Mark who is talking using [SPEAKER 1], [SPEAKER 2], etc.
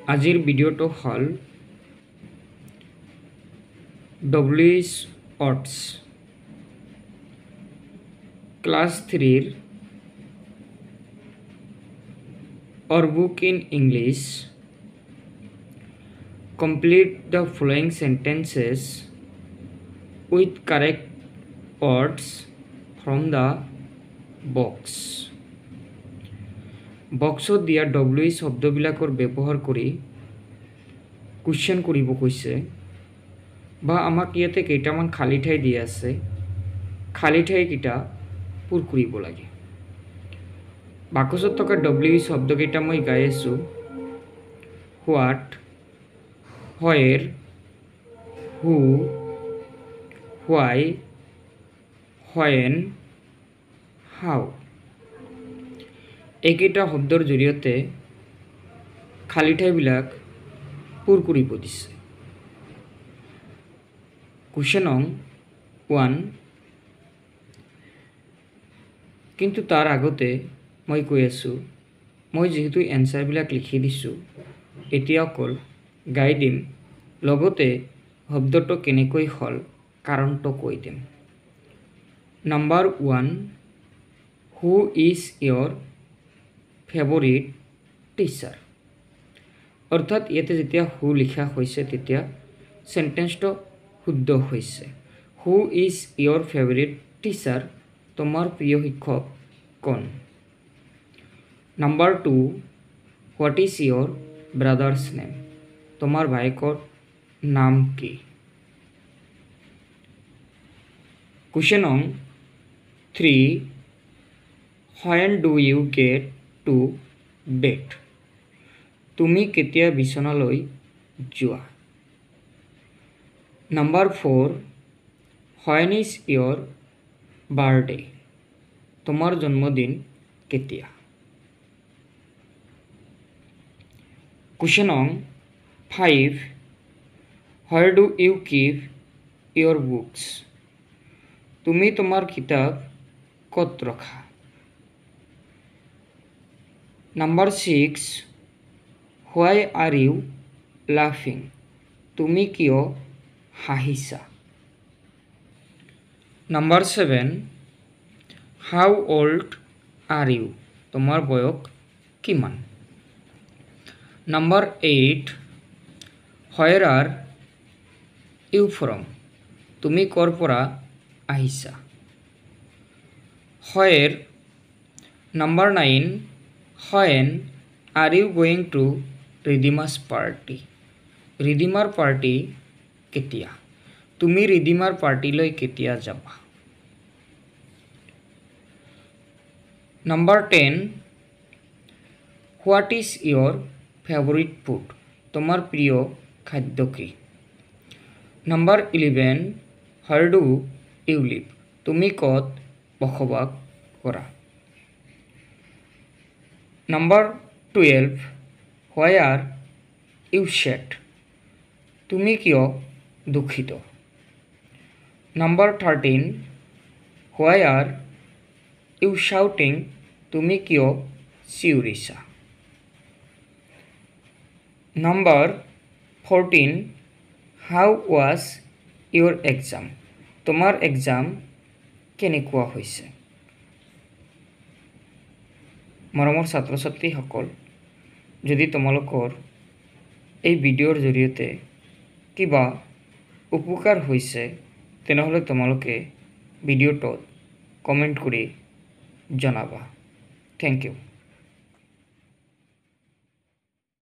[SPEAKER 1] আজিৰ ভিডিঅ'টো হ'ল WH Odds class 3 or book in English. Complete the following sentences with correct words from the box. বক্সত দিয়া WH শব্দবিলাকৰ ব্যৱহাৰ কৰি কুৱেশ্যন কৰিব কৈছে বা আমাক ইয়াতে কেইটামান খালী ঠাই দিয়া আছে খালী ঠাইকেইটা পূৰ কৰিব লাগে বাকচত থকা WH শব্দকেইটা মই গাই আছোঁ হোৱাট হোৱেৰ হু হোৱাই হোৱেন হাউ এইকেইটা শব্দৰ জৰিয়তে খালী ঠাইবিলাক পূৰ কৰিব দিছে কুৱেশ্যন নং 1 কিন্তু তাৰ আগতে মই কৈ আছোঁ মই যেহেতু এনসাৰবিলাক লিখি দিছোঁ এতিয়া অকল গাই দিম লগতে শব্দটো কেনেকৈ হ'ল কাৰণটো কৈ দিম number 1 who is your favourite teacher অৰ্থাৎ ইয়াতে যেতিয়া হু লিখা হৈছে তেতিয়া সেন্টেন্সটো শুদ্ধ হৈছে who is your favourite teacher তোমাৰ প্ৰিয় শিক্ষক কোন number 2 what is your brothers name তোমাৰ ভাইকৰ নাম কি কুৱেশ্যন নং 3 when do you get to bed তুমি কেতিয়া বিছনালৈ যোৱা number 4 when is your birthday তোমাৰ জন্মদিন কেতিয়া কুৱেশ্যন নং 5 where do you keep your books তুমি তোমাৰ কিতাপ ক'ত ৰখা number 6 why are you laughing তুমি কিয় হাঁহিছা number 7 how old are you তোমাৰ বয়স কিমান number 8 where are you from তুমি ক'ৰ পৰা আহিছা where number 9 when are you going to Ridima's party ৰিদিমাৰ পাৰ্টি কেতিয়া তুমি ৰিদিমাৰ পাৰ্টিলৈ কেতিয়া যাবা number 10 what is your favourite food তোমাৰ প্ৰিয় খাদ্য কি number 11 where do you live তুমি ক'ত বসবাস কৰা number 12 why are you sad তুমি কিয় দুখিত number 13 why are you shouting তুমি কিয় চিঞৰিছা number 14 how was your exam তোমাৰ এক্সাম কেনেকুৱা হৈছে মৰমৰ ছাত্ৰ ছাত্ৰীসকল যদি তোমালোকৰ এই ভিডিঅ'ৰ জৰিয়তে কিবা উপকাৰ হৈছে তেনেহ'লে তোমালোকে ভিডিঅ'টোত কমেণ্ট কৰি জনাবা থেংক ইউ